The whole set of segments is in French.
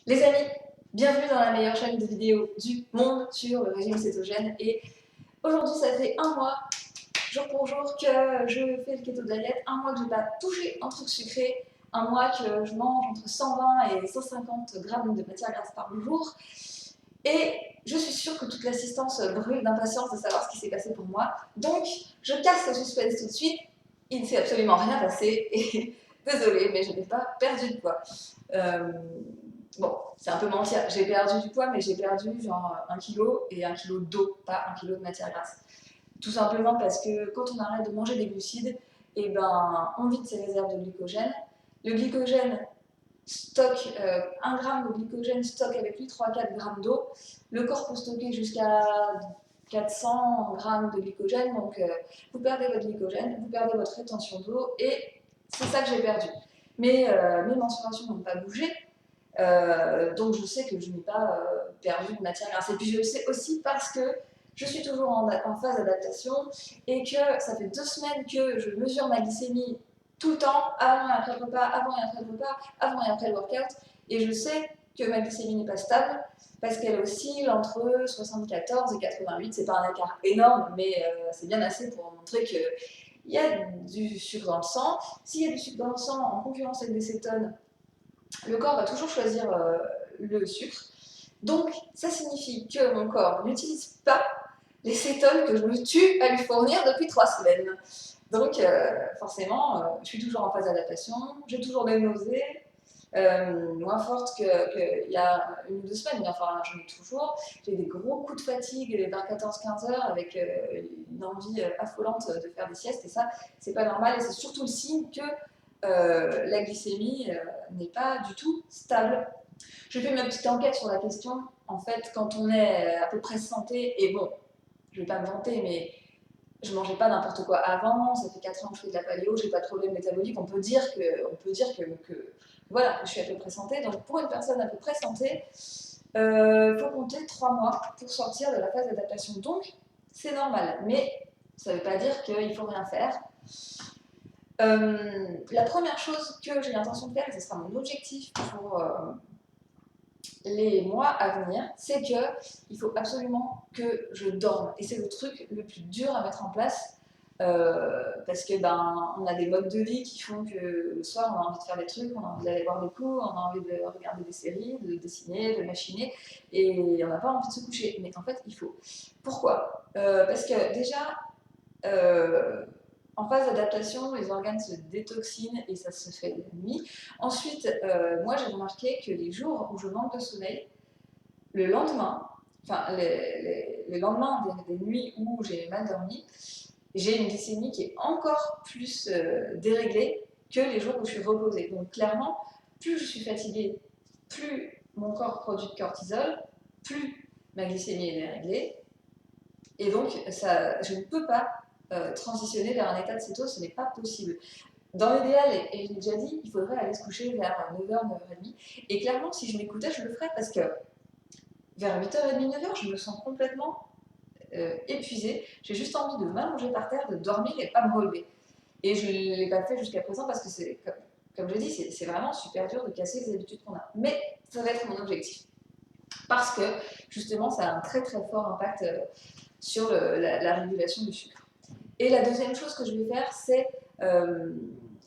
Les amis, bienvenue dans la meilleure chaîne de vidéos du monde sur le régime cétogène. Et aujourd'hui, ça fait un mois, jour pour jour, que je fais le keto diet, un mois que je n'ai pas touché un truc sucré, un mois que je mange entre 120 et 150 grammes de matière grasse par jour. Et je suis sûre que toute l'assistance brûle d'impatience de savoir ce qui s'est passé pour moi. Donc, je casse le suspense tout de suite. Il ne s'est absolument rien passé. Et désolée, mais je n'ai pas perdu de poids. Bon, c'est un peu mentir, j'ai perdu du poids, mais j'ai perdu genre 1 kg et 1 kg d'eau, pas 1 kg de matière grasse. Tout simplement parce que quand on arrête de manger des glucides, et ben, on vide ses réserves de glycogène. Le glycogène stocke, 1 g de glycogène stocke avec lui 3-4 g d'eau. Le corps peut stocker jusqu'à 400 g de glycogène, donc vous perdez votre glycogène, vous perdez votre rétention d'eau, et c'est ça que j'ai perdu. Mais mes mensurations n'ont pas bougé. Donc je sais que je n'ai pas perdu de matière grasse. Et puis je le sais aussi parce que je suis toujours en phase d'adaptation et que ça fait 2 semaines que je mesure ma glycémie tout le temps, avant et après le repas, avant et après le repas, avant et après le workout. Et je sais que ma glycémie n'est pas stable parce qu'elle oscille entre 74 et 88. C'est pas un écart énorme, mais c'est bien assez pour montrer qu'il y a du sucre dans le sang. S'il y a du sucre dans le sang en concurrence avec des cétones, le corps va toujours choisir le sucre. Donc, ça signifie que mon corps n'utilise pas les cétones que je me tue à lui fournir depuis 3 semaines. Donc, forcément, je suis toujours en phase d'adaptation, j'ai toujours des nausées, moins fortes qu'il y a 1 ou 2 semaines, mais enfin, j'en ai toujours. J'ai des gros coups de fatigue vers 14-15 heures avec une envie affolante de faire des siestes, et ça, c'est pas normal, et c'est surtout le signe que la glycémie n'est pas du tout stable. J'ai fait ma petite enquête sur la question. En fait, quand on est à peu près santé, et bon, je vais pas me vanter, mais je mangeais pas n'importe quoi avant, ça fait 4 ans que je fais de la paléo, j'ai pas de problème métabolique, on peut dire que voilà, je suis à peu près santé. Donc pour une personne à peu près santé, faut compter 3 mois pour sortir de la phase d'adaptation. Donc c'est normal, mais ça veut pas dire qu'il faut rien faire. La première chose que j'ai l'intention de faire, et ce sera mon objectif pour les mois à venir, c'est qu'il faut absolument que je dorme. Et c'est le truc le plus dur à mettre en place parce que on a des modes de vie qui font que le soir on a envie de faire des trucs, on a envie d'aller boire des coups, on a envie de regarder des séries, de dessiner, de machiner, et on n'a pas envie de se coucher. Mais en fait, il faut. Pourquoi Parce que déjà, en phase d'adaptation, les organes se détoxinent et ça se fait la nuit. Ensuite, moi j'ai remarqué que les jours où je manque de sommeil, le lendemain, enfin les lendemains des nuits où j'ai mal dormi, j'ai une glycémie qui est encore plus déréglée que les jours où je suis reposée. Donc clairement, plus je suis fatiguée, plus mon corps produit de cortisol, plus ma glycémie est déréglée. Et donc, je ne peux pas transitionner vers un état de cétose, ce n'est pas possible. Dans l'idéal, et je l'ai déjà dit, il faudrait aller se coucher vers 9h, 9h30. Et clairement, si je m'écoutais, je le ferais parce que vers 8h30, 9h, je me sens complètement épuisée. J'ai juste envie de m'allonger par terre, de dormir et pas me relever. Et je ne l'ai pas fait jusqu'à présent parce que c'est, comme je dis, c'est vraiment super dur de casser les habitudes qu'on a. Mais ça va être mon objectif. Parce que justement, ça a un très très fort impact sur la régulation du sucre. Et la deuxième chose que je vais faire, c'est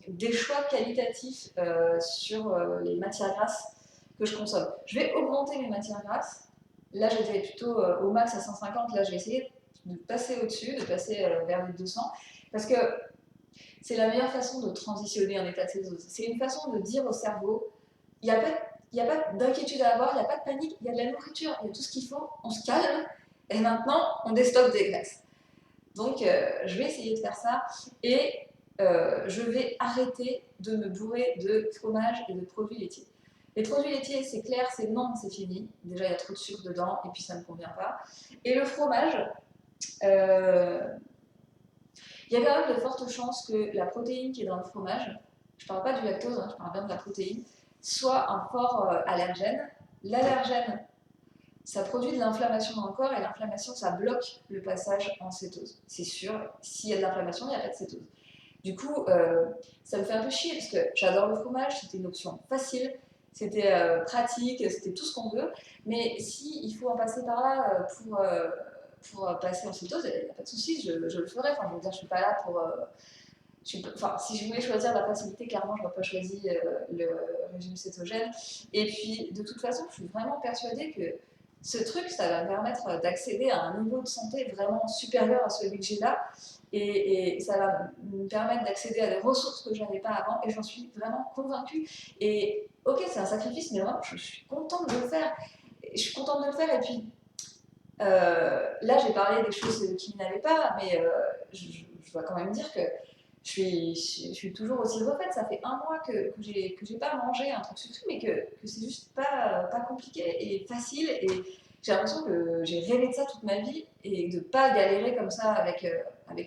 des choix qualitatifs sur les matières grasses que je consomme. Je vais augmenter mes matières grasses. Là, j'étais plutôt au max à 150. Là, je vais essayer de passer au-dessus, de passer vers les 200. Parce que c'est la meilleure façon de transitionner en état de cétose. C'est une façon de dire au cerveau, il n'y a pas d'inquiétude à avoir, il n'y a pas de panique, il y a de la nourriture, il y a tout ce qu'il faut, on se calme, et maintenant, on déstocke des graisses. Donc, je vais essayer de faire ça, et je vais arrêter de me bourrer de fromage et de produits laitiers. Les produits laitiers, c'est clair, c'est non, c'est fini. Déjà, il y a trop de sucre dedans, et puis ça ne me convient pas. Et le fromage, il y a quand même de fortes chances que la protéine qui est dans le fromage, je ne parle pas du lactose, hein, je parle bien de la protéine, soit un fort allergène. L'allergène, ça produit de l'inflammation dans le corps, et l'inflammation, ça bloque le passage en cétose. C'est sûr, s'il y a de l'inflammation, il n'y a pas de cétose. Du coup, ça me fait un peu chier parce que j'adore le fromage, c'était une option facile, pratique, c'était tout ce qu'on veut. Mais si il faut en passer par là pour passer en cétose, il n'y a pas de souci, je le ferai. Enfin, je veux dire, je suis pas là pour. Enfin, si je voulais choisir la facilité, clairement, je n'aurais pas choisi le régime cétogène. Et puis, de toute façon, je suis vraiment persuadée que ce truc, ça va me permettre d'accéder à un niveau de santé vraiment supérieur à celui que j'ai là. Et ça va me permettre d'accéder à des ressources que je n'avais pas avant. Et j'en suis vraiment convaincue. Et ok, c'est un sacrifice, mais vraiment, je suis contente de le faire. Je suis contente de le faire. Et puis, là, j'ai parlé des choses qui n'allaient pas, mais je dois quand même dire que je suis toujours aussi refaite. Ça fait un mois que j'ai pas mangé un truc sucré, mais que c'est juste pas compliqué et facile. Et j'ai l'impression que j'ai rêvé de ça toute ma vie et de pas galérer comme ça avec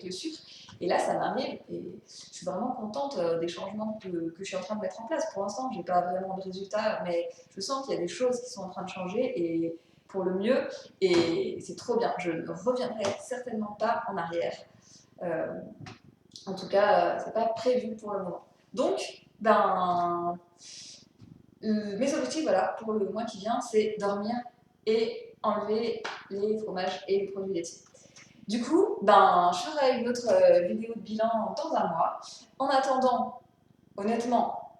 le sucre. Et là, ça m'arrive et je suis vraiment contente des changements que je suis en train de mettre en place. Pour l'instant, j'ai pas vraiment de résultats, mais je sens qu'il y a des choses qui sont en train de changer et pour le mieux. Et c'est trop bien. Je ne reviendrai certainement pas en arrière. Euh, En tout cas, c'est pas prévu pour le moment. Donc, mes objectifs, voilà, pour le mois qui vient, c'est dormir et enlever les fromages et les produits laitiers. Du coup, je ferai une autre vidéo de bilan dans un mois. En attendant, honnêtement,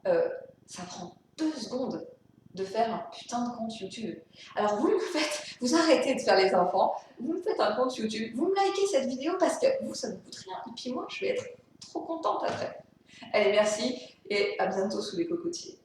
ça prend 2 secondes de faire un putain de compte YouTube. Alors vous le faites, vous arrêtez de faire les enfants, vous me faites un compte YouTube, vous me likez cette vidéo parce que vous, ça ne vous coûte rien. Et puis moi, je vais être trop contente après. Allez, merci et à bientôt sous les cocotiers.